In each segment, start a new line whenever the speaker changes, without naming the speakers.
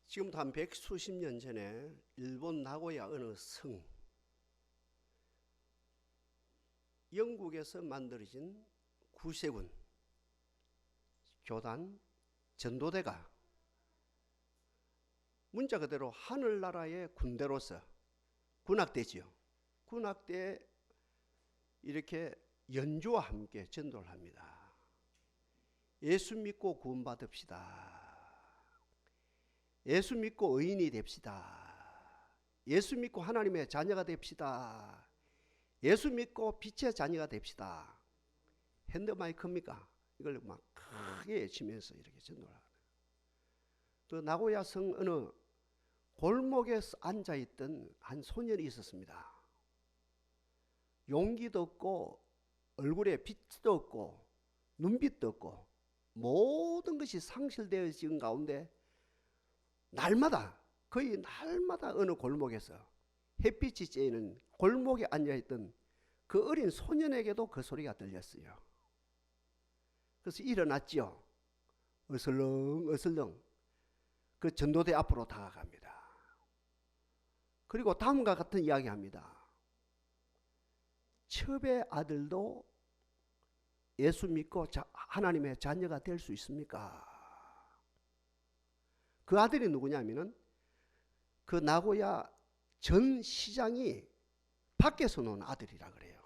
지금부터 한 백수십 년 전에 일본 나고야 어느 성, 영국에서 만들어진 구세군 교단 전도대가 문자 그대로 하늘나라의 군대로서 군악대지요. 군악대에 이렇게 연주와 함께 전도를 합니다. 예수 믿고 구원받읍시다. 예수 믿고 의인이 됩시다. 예수 믿고 하나님의 자녀가 됩시다. 예수 믿고 빛의 자녀가 됩시다. 핸드마이크입니까? 이걸 막 크게 외치면서 이렇게 전도를 하는. 또 나고야 성 어느 골목에 앉아있던 한 소년이 있었습니다. 용기도 없고 얼굴에 빛도 없고 눈빛도 없고 모든 것이 상실되어진 가운데 날마다 거의 날마다 어느 골목에서 햇빛이 쬐는 골목에 앉아있던 그 어린 소년에게도 그 소리가 들렸어요. 그래서 일어났죠. 어슬렁 그 전도대 앞으로 다가갑니다. 그리고 다음과 같은 이야기합니다. 첩의 아들도 예수 믿고 하나님의 자녀가 될 수 있습니까? 그 아들이 누구냐면은 그 나고야 전 시장이 밖에서 놓은 아들이라 그래요.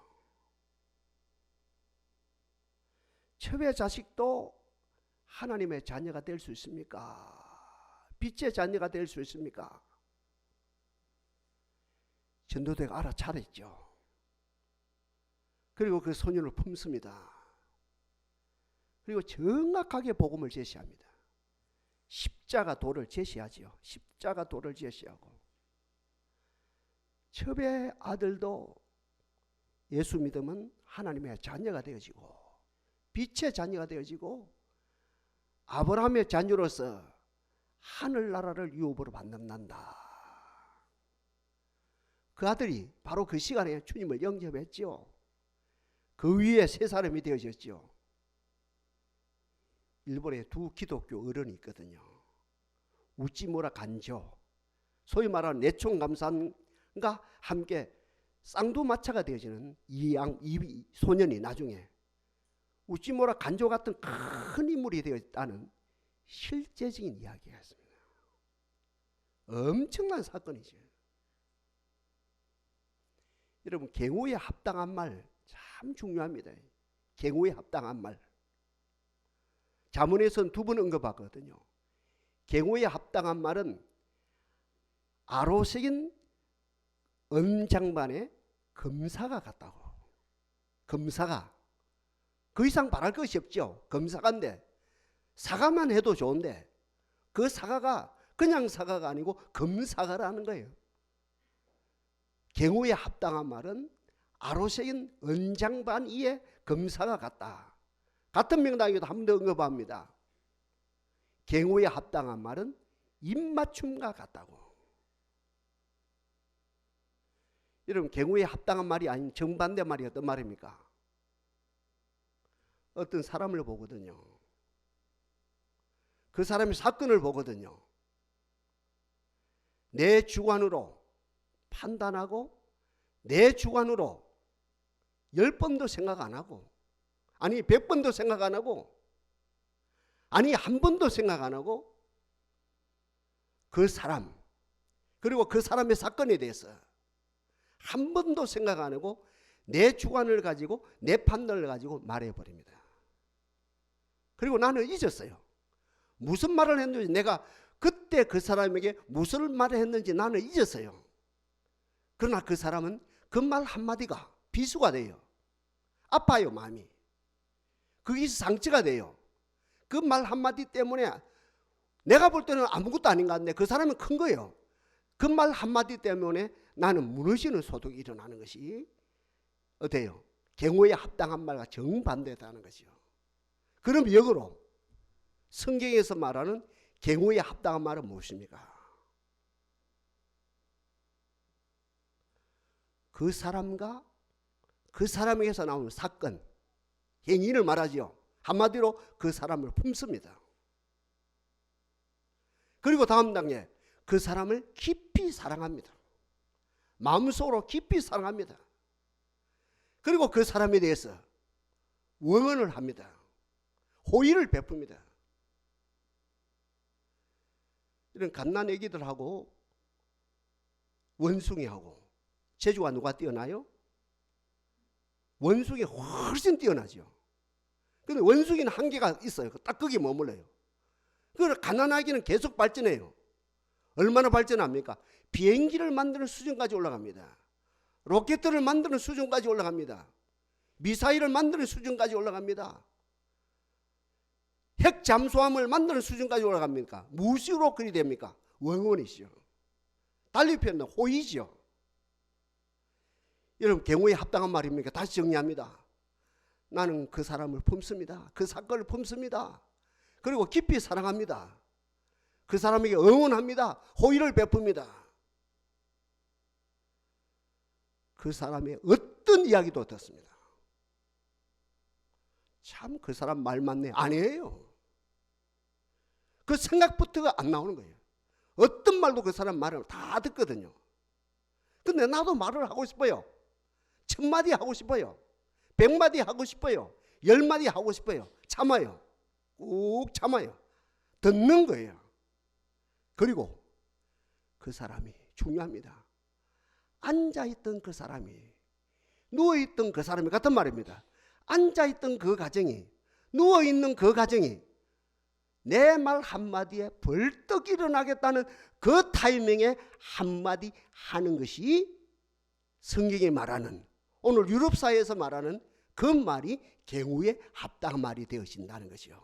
첩의 자식도 하나님의 자녀가 될 수 있습니까? 빛의 자녀가 될 수 있습니까? 전도대가 알아차렸죠. 그리고 그 소년을 품습니다. 그리고 정확하게 복음을 제시합니다. 십자가 도를 제시하지요. 십자가 도를 제시하고 첩의 아들도 예수 믿으면 하나님의 자녀가 되어지고 빛의 자녀가 되어지고 아브라함의 자녀로서 하늘나라를 유업으로 받는단다. 그 아들이 바로 그 시간에 주님을 영접했죠. 그 위에 세 사람이 되어졌죠. 일본에 두 기독교 어른이 있거든요. 우찌무라 간조, 소위 말하는 내총감산과 함께 쌍두마차가 되어지는 이 소년이 나중에 우찌무라 간조 같은 큰 인물이 되었다는 실제적인 이야기가 있습니다. 엄청난 사건이죠. 여러분, 갱우에 합당한 말 참 중요합니다. 갱우에 합당한 말. 자문에서는 두 번 언급하거든요. 갱우에 합당한 말은 아로새긴 은장반의 검사가 같다고. 검사가 그 이상 바랄 것이 없죠. 검사가인데 사과만 해도 좋은데 그 사과가 그냥 사과가 아니고 검사가라는 거예요. 갱우에 합당한 말은 아로새긴 은장반 위에 검사가 같다. 같은 명당에도 한 번 더 언급합니다. 갱우에 합당한 말은 입맞춤과 같다고. 여러분, 갱우에 합당한 말이 아닌 정반대 말이 어떤 말입니까? 어떤 사람을 보거든요. 그 사람의 사건을 보거든요. 내 주관으로 판단하고 내 주관으로 10번도 생각 안 하고, 아니 100번도 생각 안 하고, 아니 한 번도 생각 안 하고 그 사람 그리고 그 사람의 사건에 대해서 한 번도 생각 안 하고 내 주관을 가지고 내 판단을 가지고 말해버립니다. 그리고 나는 잊었어요. 무슨 말을 했는지, 내가 그때 그 사람에게 무슨 말을 했는지 나는 잊었어요. 그러나 그 사람은 그 말 한마디가 비수가 돼요. 아파요, 마음이. 그게 상처가 돼요. 그 말 한마디 때문에 내가 볼 때는 아무것도 아닌 것 같은데 그 사람은 큰 거예요. 그 말 한마디 때문에 나는 무너지는 소득이 일어나는 것이 어때요? 갱우에 합당한 말과 정반대다는 것이요. 그럼 역으로 성경에서 말하는 갱우에 합당한 말은 무엇입니까? 그 사람과 그 사람에게서 나오는 사건, 행위를 말하지요. 한마디로 그 사람을 품습니다. 그리고 다음 단계, 그 사람을 깊이 사랑합니다. 마음속으로 깊이 사랑합니다. 그리고 그 사람에 대해서 원언을 합니다. 호의를 베풉니다. 이런 갓난 애기들하고 원숭이하고 재주가 누가 뛰어나요? 원숭이 훨씬 뛰어나죠. 근데 원숭이는 한계가 있어요. 딱 거기에 머물러요. 그걸 가난하기는 계속 발전해요. 얼마나 발전합니까? 비행기를 만드는 수준까지 올라갑니다. 로켓들을 만드는 수준까지 올라갑니다. 미사일을 만드는 수준까지 올라갑니다. 핵 잠수함을 만드는 수준까지 올라갑니까? 무엇으로 그리 됩니까? 원언이죠. 달리 표현은 호의죠. 여러분, 경우에 합당한 말입니까? 다시 정리합니다. 나는 그 사람을 품습니다. 그 사건을 품습니다. 그리고 깊이 사랑합니다. 그 사람에게 응원합니다. 호의를 베풉니다. 그 사람의 어떤 이야기도 듣습니다. 참 그 사람 말 맞네. 아니에요. 그 생각부터가 안 나오는 거예요. 어떤 말도 그 사람 말을 다 듣거든요. 근데 나도 말을 하고 싶어요. 1000마디 하고 싶어요. 100마디 하고 싶어요. 10마디 하고 싶어요. 참아요. 꾹 참아요. 듣는 거예요. 그리고 그 사람이 중요합니다. 앉아있던 그 사람이, 누워있던 그 사람이 같은 말입니다. 앉아있던 그 가정이, 누워있는 그 가정이 내 말 한마디에 벌떡 일어나겠다는 그 타이밍에 한마디 하는 것이 성경이 말하는, 오늘 유럽 사회에서 말하는 그 말이 경우에 합당한 말이 되어진다는 것이요.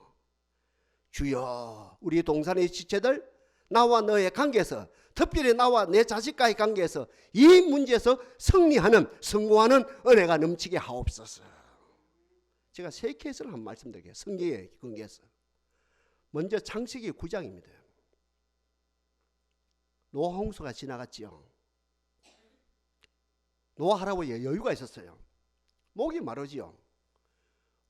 주여, 우리 동산의 지체들, 나와 너의 관계에서, 특별히 나와 내 자식과의 관계에서 이 문제에서 성공하는 은혜가 넘치게 하옵소서. 제가 세 케이스를 한번 말씀드릴게요. 성경의 관계에서. 먼저 창세기 9장입니다. 노아 홍수가 지나갔지요. 노아 할아버지에 여유가 있었어요. 목이 마르지요.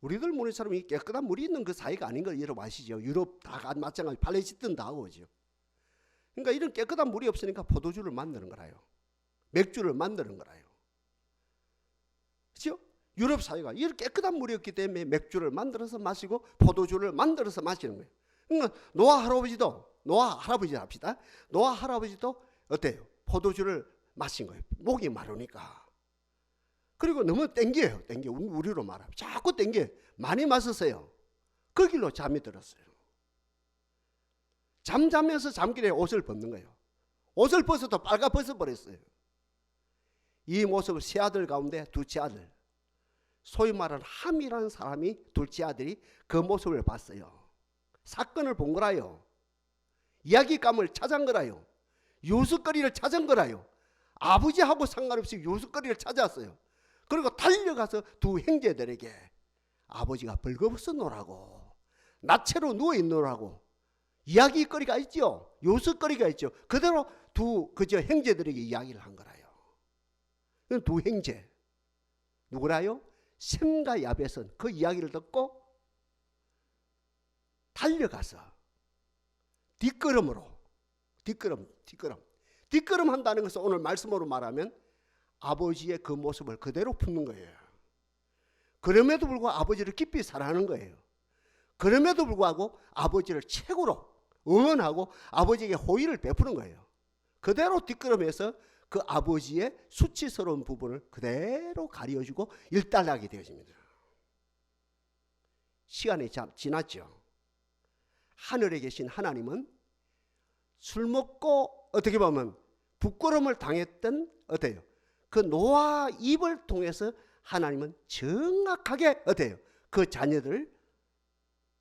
우리들 모르는 이 깨끗한 물이 있는 그 사이가 아닌 걸 여러분 아시죠? 유럽 다 마찬가지, 팔레스틴 다 오죠. 그러니까 이런 깨끗한 물이 없으니까 포도주를 만드는 거라요. 맥주를 만드는 거라요. 그렇죠? 유럽 사회가 이렇게 깨끗한 물이 없기 때문에 맥주를 만들어서 마시고 포도주를 만들어서 마시는 거예요. 그러니까 노아 할아버지 합시다. 노아 할아버지도 어때요? 포도주를 마신 거예요. 목이 마르니까. 그리고 너무 땡겨요. 우리로 말하면 자꾸 땡겨요. 많이 마셨어요. 그 길로 잠이 들었어요. 잠자면서 잠길에 옷을 벗는 거예요. 옷을 벗어도 빨가 벗어버렸어요. 이 모습을 세 아들 가운데 둘째 아들, 소위 말하는 함이라는 사람이 둘째 아들이 그 모습을 봤어요. 사건을 본 거라요. 이야기감을 찾은 거라요. 요술거리를 찾은 거라요. 아버지하고 상관없이 요술거리를 찾았어요. 그리고 달려가서 두 형제들에게 아버지가 벌거벗어 놓으라고, 나체로 누워있노라고 이야기거리가 있죠. 요술거리가 있죠. 그대로 그저 형제들에게 이야기를 한 거라요. 두 형제 누구라요? 셈과 야벳은 그 이야기를 듣고 달려가서 뒷걸음 한다는 것은 오늘 말씀으로 말하면 아버지의 그 모습을 그대로 품는 거예요. 그럼에도 불구하고 아버지를 깊이 사랑하는 거예요. 그럼에도 불구하고 아버지를 최고로 응원하고 아버지에게 호의를 베푸는 거예요. 그대로 뒷걸음해서 그 아버지의 수치스러운 부분을 그대로 가려주고 일단하게 되어집니다. 시간이 지났죠. 하늘에 계신 하나님은 술 먹고 어떻게 보면 부끄러움을 당했던 어때요? 그 노아 입을 통해서 하나님은 정확하게 어때요? 그 자녀들을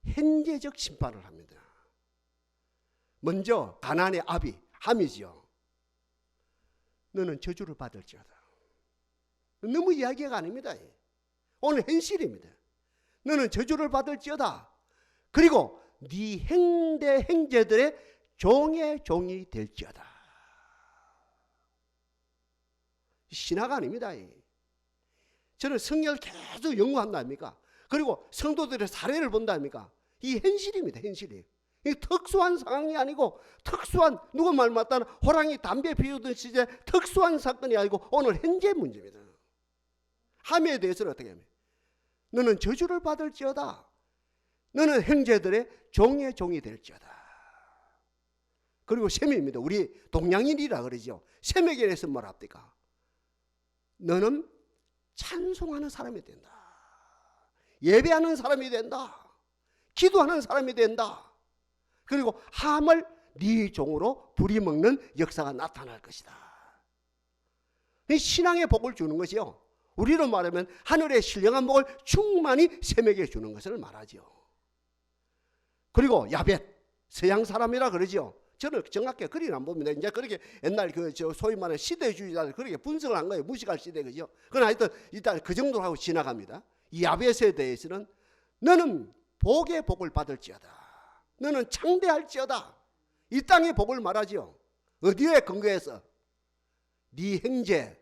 현재적 심판을 합니다. 먼저 가나안의 아비 함이지요. 너는 저주를 받을지어다. 너무 이야기가 아닙니다. 오늘 현실입니다. 너는 저주를 받을지어다. 그리고 네 형제 형제들의 종의 종이 될지어다. 신화가 아닙니다. 저는 성경을 계속 연구한다니까. 그리고 성도들의 사례를 본다니까. 이 현실입니다. 현실이. 이 특수한 상황이 아니고 특수한 누구 말 맞다나 호랑이 담배 피우던 시절에 특수한 사건이 아니고 오늘 현재 문제입니다. 함에 대해서는 어떻게 하면 너는 저주를 받을지어다. 너는 형제들의 종의 종이 될지어다. 그리고 셈입니다. 우리 동양인이라 그러죠. 셈에게 대해서 뭐라 합니까? 너는 찬송하는 사람이 된다. 예배하는 사람이 된다. 기도하는 사람이 된다. 그리고 함을 네 종으로 부리먹는 역사가 나타날 것이다. 신앙의 복을 주는 것이요. 우리로 말하면 하늘의 신령한 복을 충만히 셈에게 주는 것을 말하죠. 그리고 야벳, 서양 사람이라 그러죠. 저는 정확하게 그리는 안 봅니다. 이제 그렇게 옛날 소위 말하는 시대주의자들 그렇게 분석을 한 거예요. 무식할 시대, 그죠? 그러나 하여튼 일단 그 정도로 하고 지나갑니다. 이 야벳에 대해서는 너는 복의 복을 받을지어다. 너는 창대할지어다. 이 땅의 복을 말하죠. 어디에 근거해서? 네 형제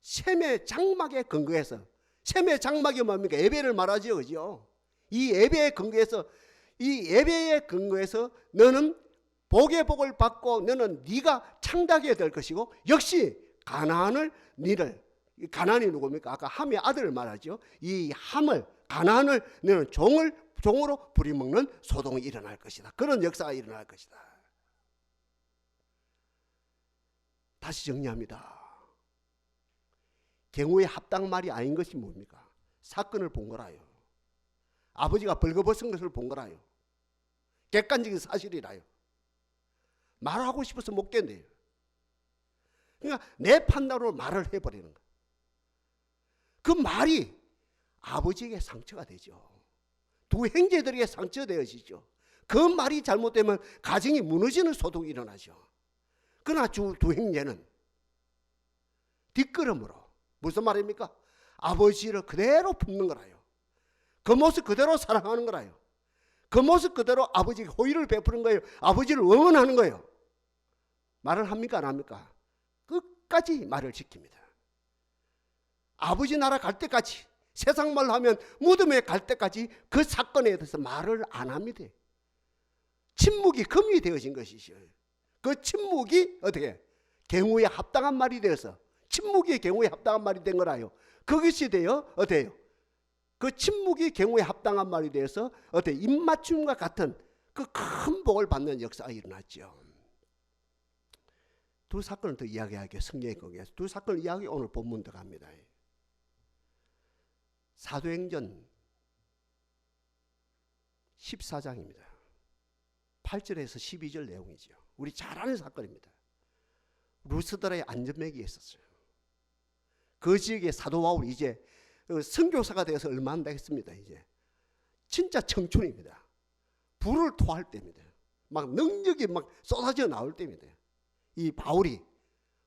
셈의 장막에 근거해서. 셈의 장막이 뭡니까? 예배를 말하죠, 그죠? 이 예배에 근거해서, 이 예배에 근거해서 너는 복의 복을 받고 너는 네가 창대하게 될 것이고, 역시 가나안을 너를, 가나안이 누굽니까? 아까 함의 아들을 말하죠. 이 함을, 가나안을 너는 종으로 부리먹는 소동이 일어날 것이다. 그런 역사가 일어날 것이다. 다시 정리합니다. 경우의 합당 말이 아닌 것이 뭡니까? 사건을 본 거라요. 아버지가 벌거벗은 것을 본 거라요. 객관적인 사실이라요. 말하고 싶어서 못 견뎌요. 그러니까 내 판단으로 말을 해버리는 거예요. 그 말이 아버지에게 상처가 되죠. 두 형제들에게 상처되어지죠. 그 말이 잘못되면 가정이 무너지는 소동이 일어나죠. 그러나 두 형제는 뒷걸음으로, 무슨 말입니까? 아버지를 그대로 품는 거라요. 그 모습 그대로 사랑하는 거라요. 그 모습 그대로 아버지에게 호의를 베푸는 거예요. 아버지를 응원하는 거예요. 말을 합니까 안 합니까? 끝까지 말을 지킵니다. 아버지 나라 갈 때까지, 세상 말로 하면 무덤에 갈 때까지 그 사건에 대해서 말을 안 합니다. 침묵이 금이 되어진 것이죠. 그 침묵이 어떻게? 경우에 합당한 말이 되어서, 침묵이 경우에 합당한 말이 된 거라요. 그것이 되어 어때요? 그 침묵이 경우에 합당한 말이 되어서 어때? 입맞춤과 같은 그 큰 복을 받는 역사가 일어났죠. 두 사건을 더 이야기하게, 성경의 거기에서 두 사건을 이야기 오늘 본문 들어갑니다. 사도행전 14장입니다. 8절에서 12절 내용이죠. 우리 잘 아는 사건입니다. 루스드라의 안전맥이 있었어요. 그 지역에 사도 바울이 이제 선교사가 되어서 얼마 안 되겠습니다. 이제 진짜 청춘입니다. 불을 토할 때입니다. 막 능력이 막 쏟아져 나올 때입니다. 이 바울이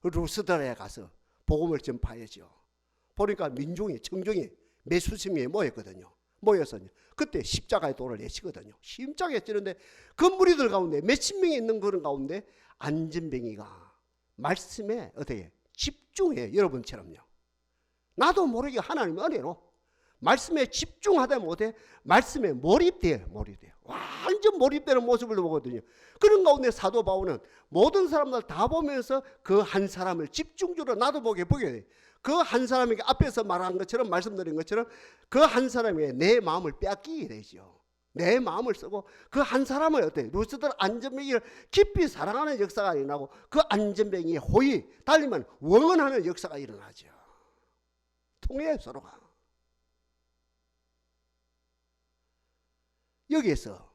루스드라에 가서 복음을 전파했죠. 보니까 민중이, 청중이 몇 수십 명이 모였거든요. 모여서 그때 십자가의 돌을 내치거든요. 심장에 찌는데 그 무리들 가운데 몇십 명이 있는 그런 가운데 안전뱅이가 말씀에 어떻게 집중해. 여러분처럼요. 나도 모르게 하나님의 은혜로 말씀에 집중하다 못해 말씀에 몰입돼요. 완전 몰입되는 모습을 보거든요. 그런 가운데 사도 바울은 모든 사람들 다 보면서 그 한 사람을 집중적으로 나도 보게 돼. 그 한 사람에게 앞에서 말한 것처럼, 말씀드린 것처럼 그 한 사람에게 내 마음을 빼앗기게 되죠. 내 마음을 쓰고 그 한 사람을 어때? 루스드라 안전뱅이를 깊이 사랑하는 역사가 일어나고 그 안전뱅이의 호의, 달리면 원언하는 역사가 일어나죠. 통해 서로가. 여기에서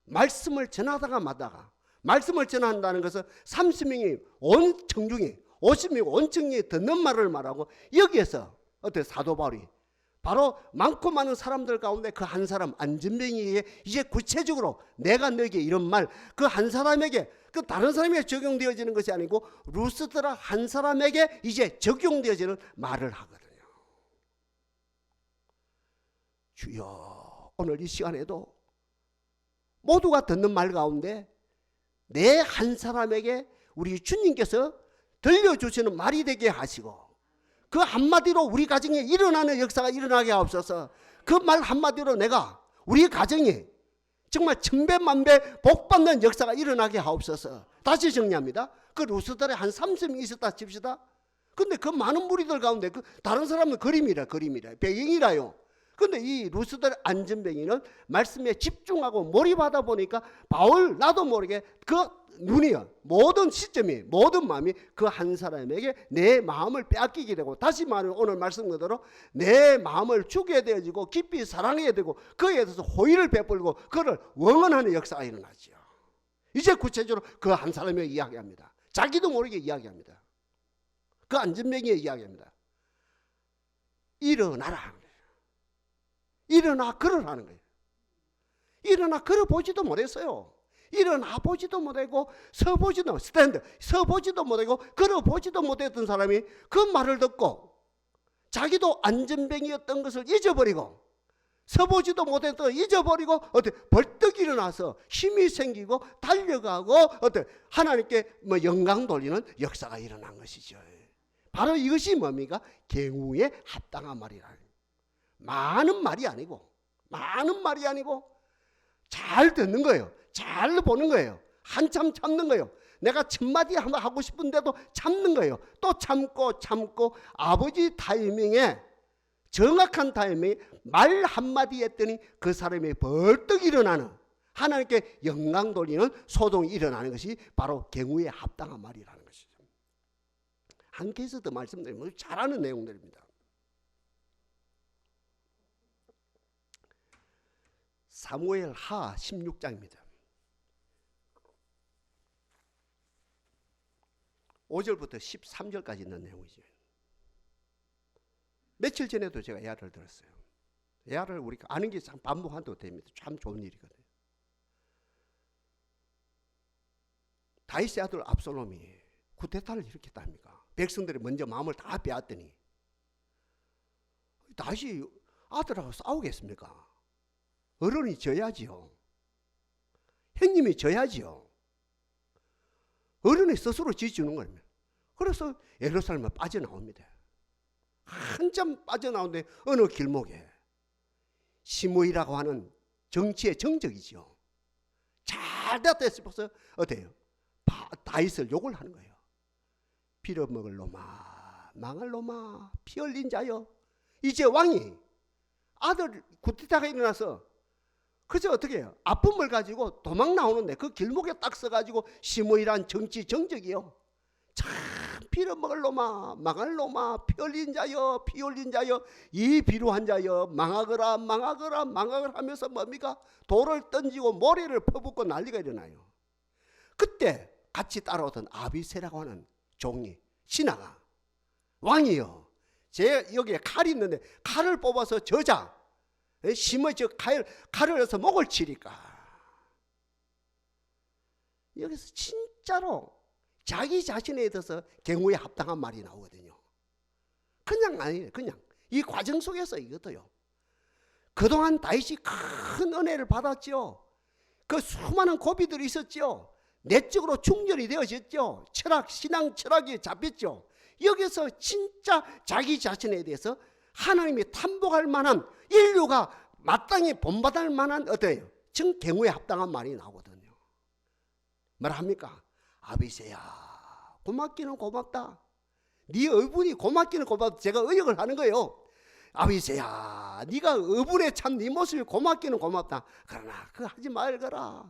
말씀을 전하다가 마다가, 말씀을 전한다는 것은 30명이 온 청중이, 50명이 온 청중이 듣는 말을 말하고, 여기에서 어때? 사도 바울이 바로 많고 많은 사람들 가운데 그 한 사람 안전뱅이에게 이제 구체적으로 내가 너에게 이런 말, 그 한 사람에게, 그 다른 사람에게 적용되어지는 것이 아니고 루스드라 한 사람에게 이제 적용되어지는 말을 하거든요. 주여, 오늘 이 시간에도 모두가 듣는 말 가운데 내 한 사람에게 우리 주님께서 들려주시는 말이 되게 하시고, 그 한마디로 우리 가정에 일어나는 역사가 일어나게 하옵소서. 그 말 한마디로 내가 우리 가정에 정말 천배만배 복받는 역사가 일어나게 하옵소서. 다시 정리합니다. 그 루스드라에 한 30명 있었다 칩시다. 근데 그 많은 무리들 가운데 그 다른 사람은 그림이라 배경이라요. 근데 이 루스드라 안전뱅이는 말씀에 집중하고 몰입하다 보니까 바울 나도 모르게 그 눈이요, 모든 시점이, 모든 마음이 그 한 사람에게 내 마음을 빼앗기게 되고, 다시 말하면 오늘 말씀 그대로 내 마음을 주게 되어지고 깊이 사랑해야 되고 그에 대해서 호의를 베풀고 그를 원언하는 역사가 일어나죠. 이제 구체적으로 그 한 사람에게 이야기합니다. 자기도 모르게 이야기합니다. 그 안전뱅이에 이야기합니다. 일어나라 하는 거예요. 일어나 걸으라는 거예요. 일어나 걸어보지도 못했어요. 일어나 보지도 못하고 서보지도 못하고 걸어보지도 못했던 사람이 그 말을 듣고 자기도 안전뱅이였던 것을 잊어버리고 서보지도 못했던 걸 잊어버리고 어떻게 벌떡 일어나서 힘이 생기고 달려가고 어떻게 하나님께 영광 돌리는 역사가 일어난 것이죠. 바로 이것이 뭡니까? 경우에 합당한 말이라. 많은 말이 아니고 잘 듣는 거예요. 잘 보는 거예요. 한참 참는 거예요. 내가 첫마디 한번 하고 싶은데도 참는 거예요. 또 참고 아버지 타이밍에, 정확한 타이밍에 말 한마디 했더니 그 사람이 벌떡 일어나는, 하나님께 영광 돌리는 소동이 일어나는 것이 바로 경우에 합당한 말이라는 것이죠. 한 케이스 더 말씀드리면 잘 아는 내용들입니다. 사무엘 하 16장입니다. 5절부터 13절까지 있는 내용이죠. 며칠 전에도 제가 예화를 들었어요. 예화를 우리가 아는 게 참 반복해도 됩니다. 참 좋은 일이거든요. 다윗의 아들 압살롬이 쿠데타를 일으켰답니까? 백성들이 먼저 마음을 다 빼앗더니 다윗이 아들하고 싸우겠습니까? 어른이 져야지요. 형님이 져야지요. 어른이 스스로 지주는 겁니다. 그래서 예루살렘에 빠져나옵니다. 한참 빠져나오는데 어느 길목에 시므이라고 하는 정치의 정적이죠. 잘 됐다 싶어서 어때요? 다윗을 욕을 하는 거예요. 빌어먹을 놈아, 망할 놈아, 피 흘린 자여. 이제 왕이 아들 쿠데타가 일어나서 그저 어떻게 해요? 아픔을 가지고 도망 나오는데 그 길목에 딱 서가지고 시므이란 정치 정적이요. 참 빌어먹을 놈아, 망할 놈아, 피 흘린 자여, 피 흘린 자여, 이 비루한 자여, 망하거라 하면서 뭡니까? 돌을 던지고 모래를 퍼붓고 난리가 일어나요. 그때 같이 따라오던 아비새라고 하는 종이 신하가, 왕이요, 제 여기에 칼이 있는데 칼을 뽑아서 저자 심어 저 칼을 해서 목을 치니까, 여기서 진짜로 자기 자신에 대해서 경우에 합당한 말이 나오거든요. 그냥 아니에요. 그냥 이 과정 속에서 이것도요. 그동안 다윗이 큰 은혜를 받았죠. 그 수많은 고비들이 있었죠. 내적으로 충전이 되어졌죠. 신앙 철학이 잡혔죠. 여기서 진짜 자기 자신에 대해서 하나님이 탐복할 만한, 인류가 마땅히 본받을 만한 어때요? 정 경우에 합당한 말이 나오거든요. 뭐랍니까? 아비새야, 고맙기는 고맙다. 네 어분이 고맙기는 고맙다. 제가 의역을 하는 거예요. 아비새야, 네가 어분의 참 네 모습이 고맙기는 고맙다. 그러나 그거 하지 말거라.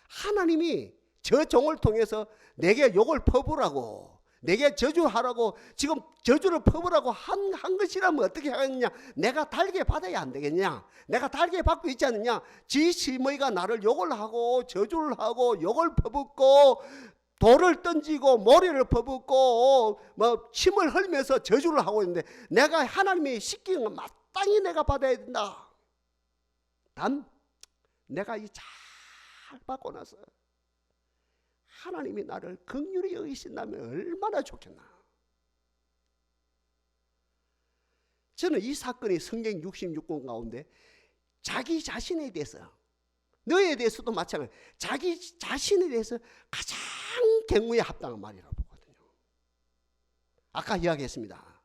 하나님이 저 종을 통해서 내게 욕을 퍼부라고, 내게 저주하라고, 지금 저주를 퍼부라고 한 것이라면 어떻게 하겠느냐? 내가 달게 받아야 안 되겠냐? 내가 달게 받고 있지 않느냐? 지 시므이가 나를 욕을 하고 저주를 하고 욕을 퍼붓고 돌을 던지고 모래를 퍼붓고 침을 흘리면서 저주를 하고 있는데, 내가 하나님이 시키는 건 마땅히 내가 받아야 된다. 단 내가 이 잘 받고 나서 하나님이 나를 긍휼히 여기신다면 얼마나 좋겠나. 저는 이 사건이 성경 66권 가운데 자기 자신에 대해서, 너에 대해서도 마찬가지, 자기 자신에 대해서 가장 경우에 합당한 말이라고 보거든요. 아까 이야기했습니다.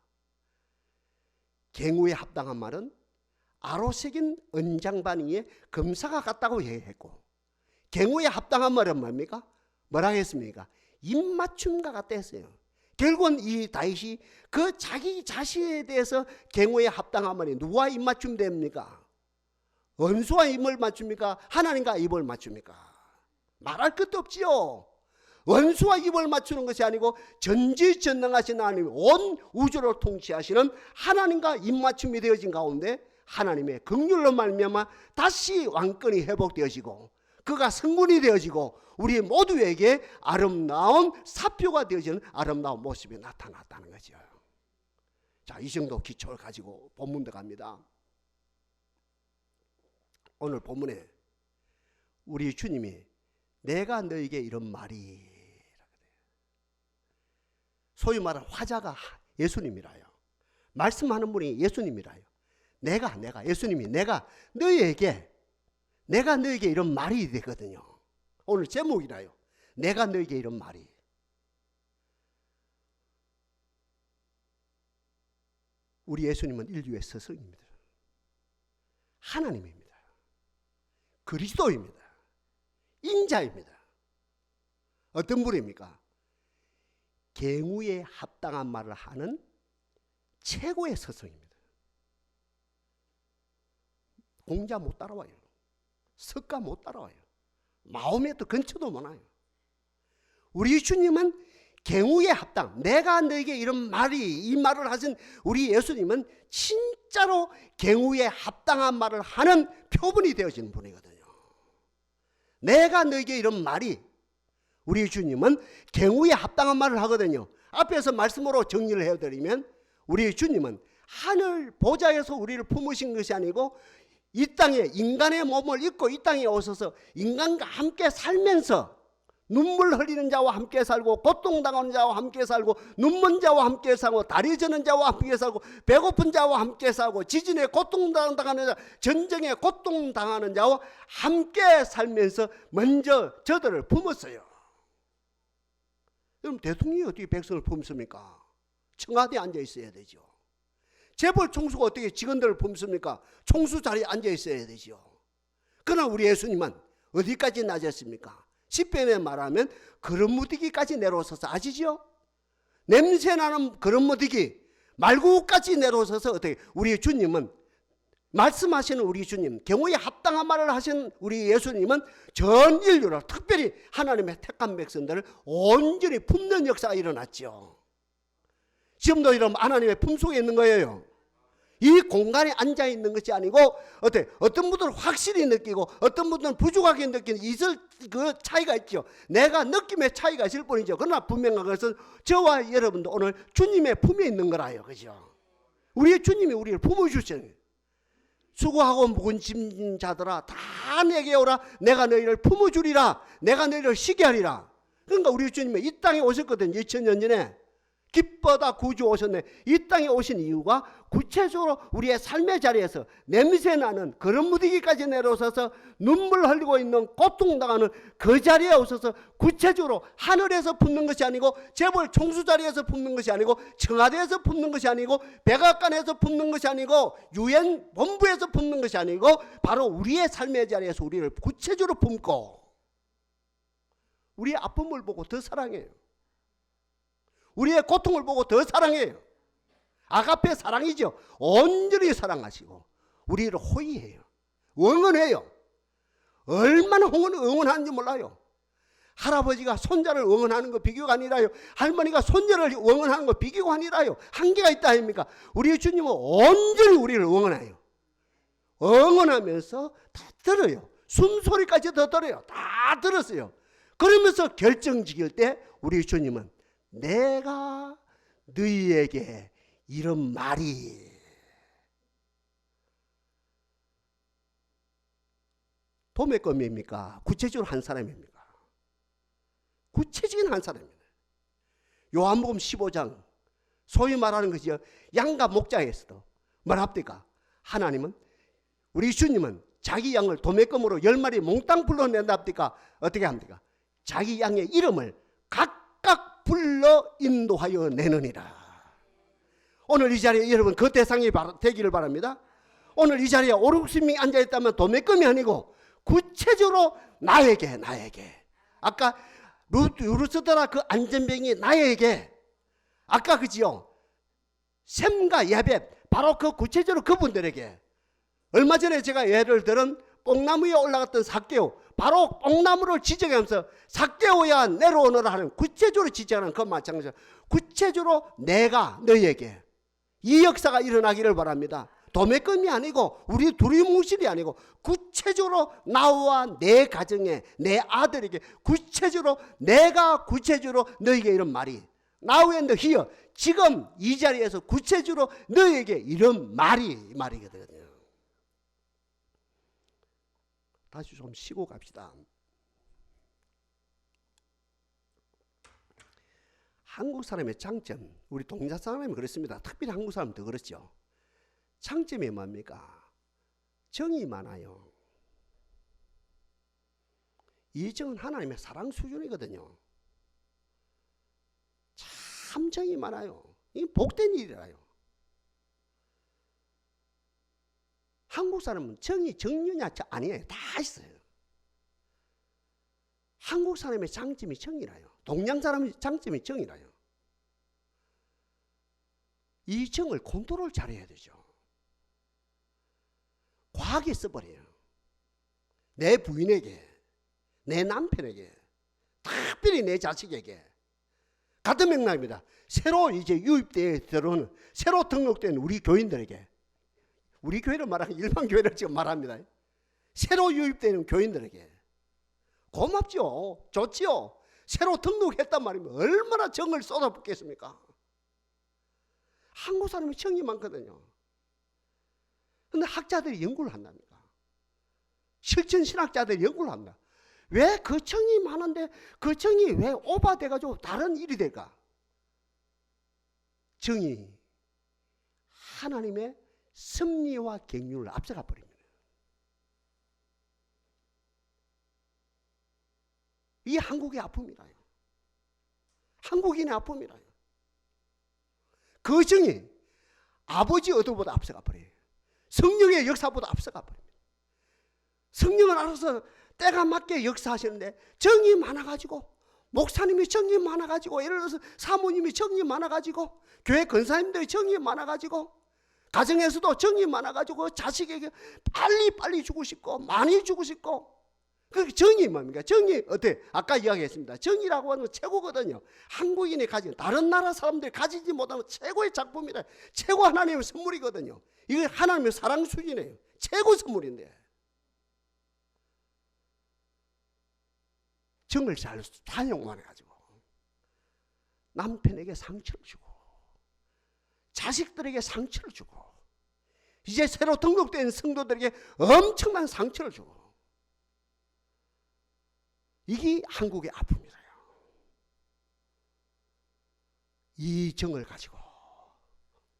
경우에 합당한 말은 아로새긴 은장반 위에 금사가 같다고 얘기했고, 경우에 합당한 말은 뭡니까? 뭐라 했습니까? 입맞춤과 같다 했어요. 결국은 이 다윗이 그 자기 자신에 대해서 경우에 합당한 말이 누구와 입맞춤 됩니까? 원수와 입을 맞춥니까? 하나님과 입을 맞춥니까? 말할 것도 없지요. 원수와 입을 맞추는 것이 아니고 전지전능하신 하나님, 온 우주를 통치하시는 하나님과 입맞춤이 되어진 가운데 하나님의 긍휼로 말미암아 다시 왕권이 회복되어지고 그가 성군이 되어지고 우리 모두에게 아름다운 사표가 되어지는 아름다운 모습이 나타났다는 거죠. 자, 이 정도 기초를 가지고 본문도 갑니다. 오늘 본문에 우리 주님이 내가 너에게 이런 말이, 소위 말하는 화자가 예수님이라요. 말씀하는 분이 예수님이라요. 내가 예수님이 내가 너에게 이런 말이 되거든요. 오늘 제목이라요. 내가 너에게 이런 말이. 우리 예수님은 인류의 스승입니다. 하나님입니다. 그리스도입니다. 인자입니다. 어떤 분입니까? 경우에 합당한 말을 하는 최고의 스승입니다. 공자 못 따라와요. 석가 못 따라와요. 마음에도 근처도 못 와요. 우리 주님은 경우에 합당, 내가 너에게 이런 말이, 이 말을 하신 우리 예수님은 진짜로 경우에 합당한 말을 하는 표본이 되어진 분이거든요. 내가 너에게 이런 말이, 우리 주님은 경우에 합당한 말을 하거든요. 앞에서 말씀으로 정리를 해드리면 우리 주님은 하늘 보좌에서 우리를 품으신 것이 아니고 이 땅에 인간의 몸을 입고 이 땅에 오셔서 인간과 함께 살면서 눈물 흘리는 자와 함께 살고 고통당하는 자와 함께 살고 눈먼 자와 함께 살고 다리 저는 자와 함께 살고 배고픈 자와 함께 살고 지진에 고통당하는 자, 전쟁에 고통당하는 자와 함께 살면서 먼저 저들을 품었어요. 그럼 대통령이 어떻게 백성을 품습니까? 청와대에 앉아 있어야 되죠. 재벌 총수가 어떻게 직원들을 품습니까? 총수 자리에 앉아 있어야 되죠. 그러나 우리 예수님은 어디까지 낮았습니까? 10편에 말하면 그릇무디기까지 내려오셔서, 아시죠? 냄새나는 그릇무디기 말구까지 내려오셔서 어떻게 우리 주님은, 말씀하시는 우리 주님, 경우에 합당한 말을 하신 우리 예수님은 전 인류를, 특별히 하나님의 택한 백성들을 온전히 품는 역사가 일어났죠. 지금도 이런 하나님의 품속에 있는 거예요. 이 공간에 앉아 있는 것이 아니고 어떤 분들은 확실히 느끼고 어떤 분들은 부족하게 느끼는 있을 그 차이가 있죠. 내가 느낌의 차이가 있을 뿐이죠. 그러나 분명한 것은 저와 여러분도 오늘 주님의 품에 있는 거라요. 그죠? 우리의 주님이 우리를 품어주시는, 수고하고 무거운 짐진 자들아 다 내게 오라. 내가 너희를 품어주리라. 내가 너희를 쉬게 하리라. 그러니까 우리 주님이 이 땅에 오셨거든요. 2000년 전에 기뻐다 구주 오셨네. 이 땅에 오신 이유가 구체적으로 우리의 삶의 자리에서 냄새나는 그릇무디기까지 내려오셔서 눈물 흘리고 있는 고통당하는 그 자리에 오셔서 구체적으로 하늘에서 품는 것이 아니고 재벌 총수 자리에서 품는 것이 아니고 청와대에서 품는 것이 아니고 백악관에서 품는 것이 아니고 유엔 본부에서 품는 것이 아니고 바로 우리의 삶의 자리에서 우리를 구체적으로 품고 우리의 아픔을 보고 더 사랑해요. 우리의 고통을 보고 더 사랑해요. 아가페 사랑이죠. 온전히 사랑하시고 우리를 호의해요. 응원해요. 얼마나 응원하는지 몰라요. 할아버지가 손자를 응원하는 거 비교가 아니라요. 할머니가 손녀를 응원하는 거 비교가 아니라요. 한계가 있다 아닙니까? 우리 주님은 온전히 우리를 응원해요. 응원하면서 다 들어요. 숨소리까지 더 들어요. 다 들었어요. 그러면서 결정 지킬 때 우리 주님은 내가 너희에게 이런 말이, 도매껌입니까? 구체적으로 한 사람입니까? 구체적인 한 사람입니다. 요한복음 15장 소위 말하는 것이요, 양과 목장에서도 뭐랍니까? 하나님은, 우리 주님은 자기 양을 도매껌으로 10마리 몽땅 불러낸답니까? 어떻게 합니까? 자기 양의 이름을 각각 불러 인도하여 내느니라. 오늘 이 자리에 여러분 그 대상이 되기를 바랍니다. 오늘 이 자리에 5, 60명이 앉아있다면 도매껌이 아니고 구체적으로 나에게 아까 루스드라 그 안전병이 나에게 아까 그지요? 셈과 야벳 바로 그 구체적으로 그분들에게 얼마 전에 제가 예를 들은 뽕나무 위에 올라갔던 삭개오 바로 뽕나무를 지적하면서 삭개오야 내려오너라 하는 구체적으로 지적하는 그 마찬가지로 구체적으로 내가 너에게 이 역사가 일어나기를 바랍니다. 도매금이 아니고 우리 두리뭉실이 아니고 구체적으로 나와 내 가정에 내 아들에게 구체적으로 내가 구체적으로 너에게 이런 말이 Now and here 지금 이 자리에서 구체적으로 너에게 이런 말이거든요. 다시 좀 쉬고 갑시다. 한국 사람의 장점, 우리 동자 사람이 그렇습니다. 특별히 한국 사람 더 그렇죠. 장점이 뭡니까? 정이 많아요. 이 정은 하나님의 사랑 수준이거든요. 참 정이 많아요. 이게 복된 일이라요. 한국 사람은 정이 정류냐 아니에요. 다 있어요. 한국 사람의 장점이 정이라요. 동양 사람의 장점이 정이라요. 이 정을 컨트롤 잘해야 되죠. 과하게 써버려요. 내 부인에게, 내 남편에게, 특별히 내 자식에게. 같은 맥락입니다. 새로 이제 유입대에 들어오는, 새로 등록된 우리 교인들에게, 우리 교회를 말하는 일반 교회를 지금 말합니다. 새로 유입되는 교인들에게 고맙죠. 좋지요. 새로 등록했단 말이면 얼마나 정을 쏟아붓겠습니까? 한국 사람이 정이 많거든요. 근데 학자들이 연구를 한답니까? 실천신학자들이 연구를 합니다. 왜 그 정이 많은데 그 정이 왜 오버돼가지고 다른 일이 될까? 정이 하나님의 섭리와 경륜을 앞서가 버립니다. 이게 한국의 아픔이라요. 한국인의 아픔이라요. 그 정이 아버지 의도보다 앞서가 버려요. 성령의 역사보다 앞서가 버립니다. 성령은 알아서 때가 맞게 역사하시는데 정이 많아가지고 목사님이 정이 많아가지고 예를 들어서 사모님이 정이 많아가지고 교회 권사님들이 정이 많아가지고 가정에서도 정이 많아가지고 자식에게 빨리 주고 싶고 많이 주고 싶고 그 정이 뭡니까? 정이 어때? 아까 이야기했습니다. 정이라고 하는 건 최고거든요. 한국인이 가진 다른 나라 사람들이 가지지 못하는 최고의 작품이라 최고 하나님의 선물이거든요. 이거 하나님의 사랑 수준이에요. 최고 선물인데 정을 잘 사용만 해가지고 남편에게 상처를 주고 자식들에게 상처를 주고 이제 새로 등록된 성도들에게 엄청난 상처를 주고 이게 한국의 아픔이에요. 이 정을 가지고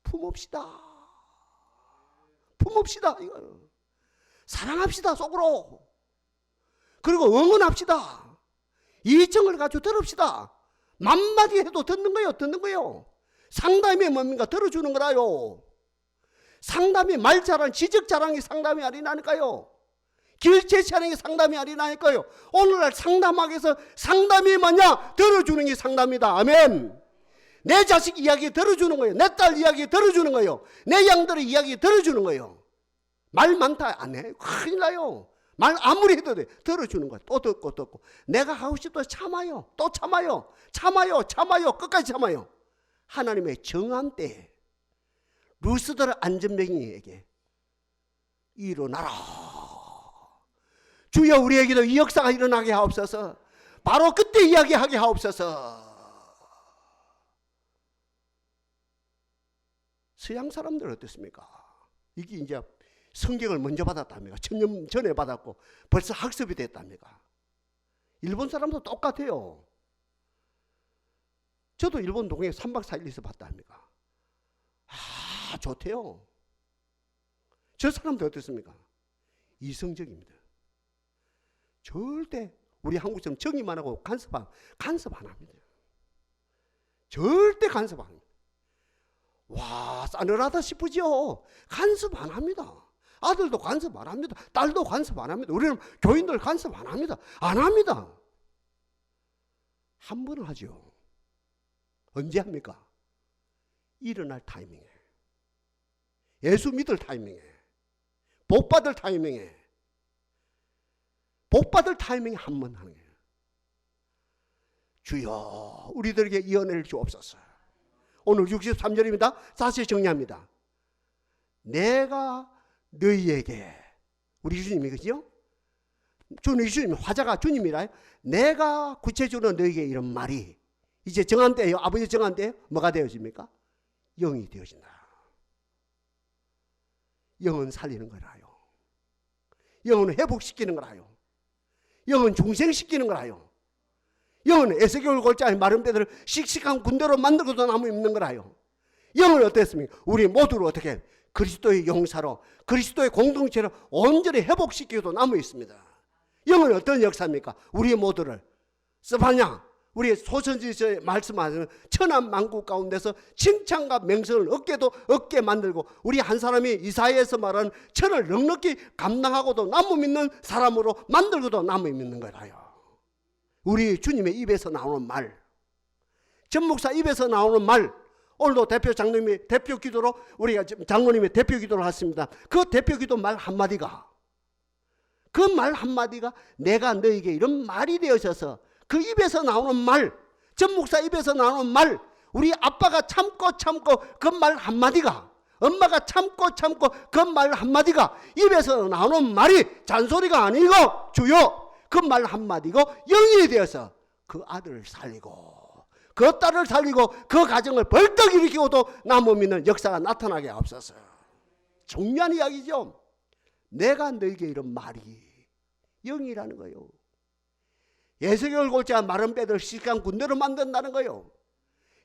품읍시다. 이거 사랑합시다. 속으로. 그리고 응원합시다. 이 정을 가지고 들읍시다. 만마디 해도 듣는 거예요. 상담이 뭡니까? 들어주는 거라요. 상담이 말자랑 지적자랑이 상담이 아니라니까요. 길제차는 게 상담이 아니라니까요. 오늘날 상담하기 위해서 상담이 뭐냐? 들어주는 게 상담이다. 아멘. 내 자식 이야기 들어주는 거예요. 내 딸 이야기 들어주는 거예요. 내 양들의 이야기 들어주는 거예요. 말 많다 안 해. 큰일 나요. 말 아무리 해도 돼. 들어주는 거야. 또 듣고. 내가 하고 싶어도 참아요. 또 참아요. 끝까지 참아요. 하나님의 정한 때에 루스드라 안전병이에게 일어나라. 주여 우리에게도 이 역사가 일어나게 하옵소서. 바로 그때 이야기하게 하옵소서. 서양 사람들은 어떻습니까? 이게 이제 성경을 먼저 받았답니까? 1000년 전에 받았고 벌써 학습이 됐답니까? 일본 사람도 똑같아요. 저도 일본 동해 3박 4일 있어 봤답니까? 좋대요. 저 사람도 어떻습니까? 이성적입니다. 절대 우리 한국처럼 정의만 하고 간섭 안 합니다. 절대 간섭 안 합니다. 와, 싸늘하다 싶으죠? 간섭 안 합니다. 아들도 간섭 안 합니다. 딸도 간섭 안 합니다. 우리는 교인들 간섭 안 합니다. 안 합니다. 한 번은 하죠. 언제 합니까? 일어날 타이밍에, 예수 믿을 타이밍에, 복 받을 타이밍에, 복 받을 타이밍에 한 번 하는 거예요. 주여 우리들에게 이 은혜를 주옵소서. 오늘 63절입니다. 다시 정리합니다. 내가 너희에게, 우리 주님이 그죠? 주님 화자가 주님이라. 내가 구체적으로 너희에게 이런 말이 이제 정한 때예요. 아버지 정한 때예요. 뭐가 되어집니까? 영이 되어진다. 영은 살리는 거라요. 영은 회복시키는 거라요. 영은 중생시키는 거라요. 영은 에스겔 골짜기 마른 뼈들을 씩씩한 군대로 만들고도 나무 입는 거라요. 영은 어땠습니까? 우리 모두를 어떻게 그리스도의 용사로, 그리스도의 공동체로 온전히 회복시키고도 나무 있습니다. 영은 어떤 역사입니까? 우리 모두를 스파냐, 우리 소선지서에 말씀하시는 천한만국 가운데서 칭찬과 명성을 얻게 만들고, 우리 한 사람이 이사야에서 말하는 천을 넉넉히 감당하고도 나무 믿는 사람으로 만들고도 나무 믿는 거라요. 우리 주님의 입에서 나오는 말, 전 목사 입에서 나오는 말, 오늘도 대표 장로님이 대표 기도로, 우리가 장로님이 대표 기도를 했습니다. 그 대표 기도 말 한마디가, 그 말 한마디가 내가 너에게 이런 말이 되어져서, 그 입에서 나오는 말, 전 목사 입에서 나오는 말, 우리 아빠가 참고 그 말 한마디가, 엄마가 참고 그 말 한마디가, 입에서 나오는 말이 잔소리가 아니고 주여 그 말 한마디고 영이 되어서 그 아들을 살리고 그 딸을 살리고 그 가정을 벌떡 일으키고도 나무 믿는 역사가 나타나게 없어서. 중요한 이야기죠. 내가 너에게 이런 말이 영이라는 거예요. 에스겔 골짜기 마른 뼈들 씩씩한 군대로 만든다는 거예요.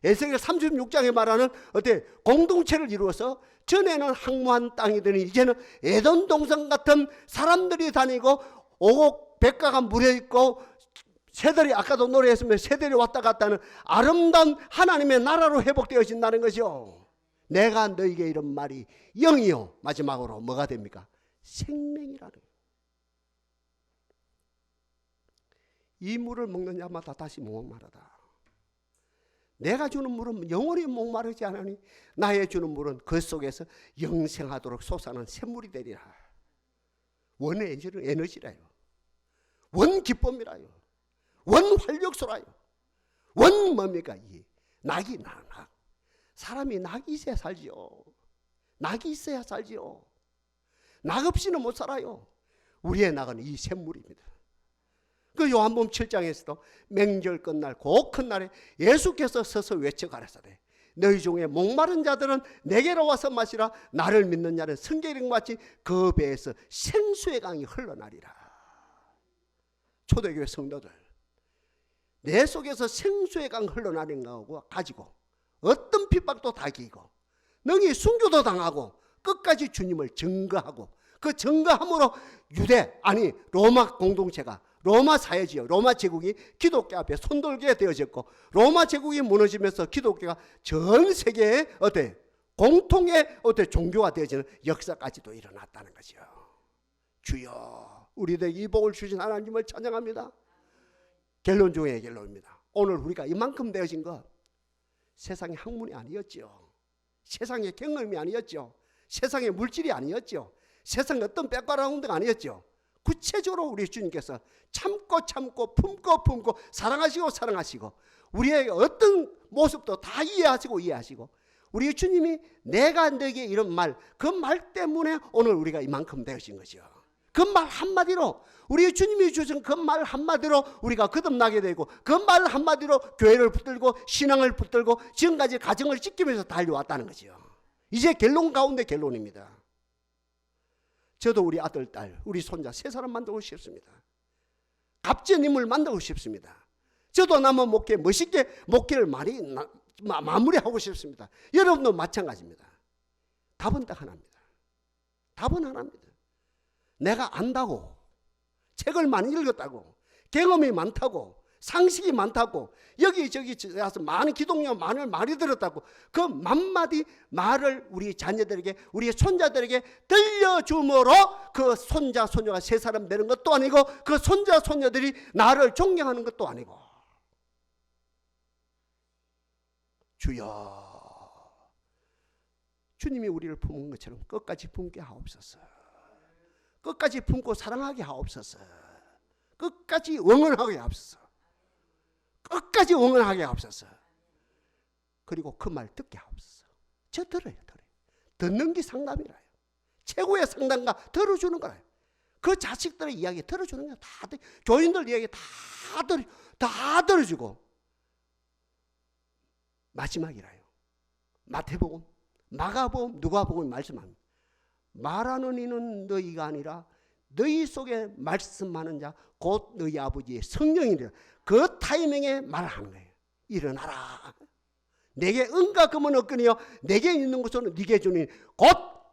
에스겔 36장에 말하는 어때 공동체를 이루어서, 전에는 항무한 땅이더니 이제는 에덴 동산 같은 사람들이 다니고 오곡 백가가 물려있고, 새들이 아까도 노래했으면 새들이 왔다 갔다 하는 아름다운 하나님의 나라로 회복되어진다는 거죠. 내가 너에게 이런 말이 영이요, 마지막으로 뭐가 됩니까? 생명이라는 거예요. 이 물을 먹는 자마다 다시 목마르다. 내가 주는 물은 영원히 목마르지 않으니 나의 주는 물은 그 속에서 영생하도록 솟아나는 샘물이 되리라. 원의 에너지라요. 원 기쁨이라요. 원 활력소라요. 원 뭡니까? 낙이 낙. 사람이 낙이 있어야 살지요. 낙이 있어야 살지요. 낙 없이는 못 살아요. 우리의 낙은 이 샘물입니다. 그 요한복음 7장에서도 맹절 끝날 그 큰 날에 예수께서 서서 외쳐 가라사대 너희 중에 목마른 자들은 내게로 와서 마시라. 나를 믿는 자는 성경에 같이 그 배에서 생수의 강이 흘러나리라. 초대교회 성도들, 내 속에서 생수의 강 흘러나는 거하고 가지고 어떤 핍박도 다 이기고 능히 순교도 당하고 끝까지 주님을 증거하고, 그 증거함으로 로마 공동체가, 로마 사회지요, 로마 제국이 기독교 앞에 손돌게 되어졌고, 로마 제국이 무너지면서 기독교가 전 세계에 공통의 종교가 되어지는 역사까지도 일어났다는 거죠. 주여 우리들에게 이 복을 주신 하나님을 찬양합니다. 결론 중에 결론입니다. 오늘 우리가 이만큼 되어진 것, 세상의 학문이 아니었죠. 세상의 경험이 아니었죠. 세상의 물질이 아니었죠. 세상의 어떤 백과라운드가 아니었죠. 구체적으로 우리 주님께서 참고 품고 사랑하시고 우리에게 어떤 모습도 다 이해하시고 우리 주님이 내가 너에게 이런 말, 그 말 때문에 오늘 우리가 이만큼 되어진 거죠. 그 말 한마디로, 우리 주님이 주신 그 말 한마디로 우리가 거듭나게 되고, 그 말 한마디로 교회를 붙들고 신앙을 붙들고 지금까지 가정을 지키면서 달려왔다는 거죠. 이제 결론 가운데 결론입니다. 저도 우리 아들, 딸, 우리 손자 세 사람 만들고 싶습니다. 갑제님을 만들고 싶습니다. 저도 남은 목회 멋있게 목회를 많이 마무리하고 싶습니다. 여러분도 마찬가지입니다. 답은 딱 하나입니다. 답은 하나입니다. 내가 안다고, 책을 많이 읽었다고, 경험이 많다고, 상식이 많다고, 여기저기 가서 많은 기독교 말을 많이 들었다고 그 만마디 말을 우리 자녀들에게, 우리 손자들에게 들려줌으로 그 손자 손녀가 세 사람 되는 것도 아니고 그 손자 손녀들이 나를 존경하는 것도 아니고. 주여, 주님이 우리를 품은 것처럼 끝까지 품게 하옵소서. 끝까지 품고 사랑하게 하옵소서. 끝까지 응원하게 하옵소서. 끝까지 응원하게 하옵소서. 그리고 그 말 듣게 하옵소서. 저 들어요. 듣는 게 상담이라요. 최고의 상담가 들어주는 거라요. 그 자식들의 이야기 들어주는 거야. 다 교인들 이야기 다 들어주고. 마지막이라요. 마태복음, 마가복음, 누가복음 말씀합니다. 말하는 이는 너희가 아니라 너희 속에 말씀하는 자 곧 너희 아버지의 성령이라. 그 타이밍에 말하는 거예요. 일어나라. 내게 은과 금은 없거니와 내게 있는 것은 네게 주니 곧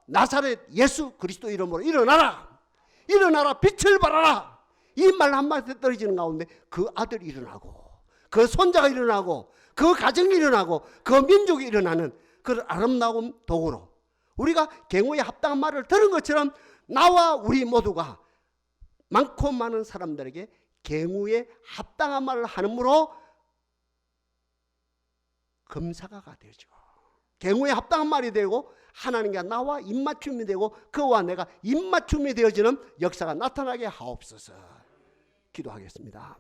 나사렛 예수 그리스도 이름으로 일어나라. 일어나라. 빛을 발하라. 이 말 한마디 떨어지는 가운데 그 아들이 일어나고 그 손자가 일어나고 그 가정이 일어나고 그 민족이 일어나는 그 아름다운 도구로 우리가 경우에 합당한 말을 들은 것처럼 나와 우리 모두가 많고 많은 사람들에게 경우에 합당한 말을 하므로 검사가가 되죠. 경우에 합당한 말이 되고 하나님과 나와 입맞춤이 되고 그와 내가 입맞춤이 되어지는 역사가 나타나게 하옵소서. 기도하겠습니다.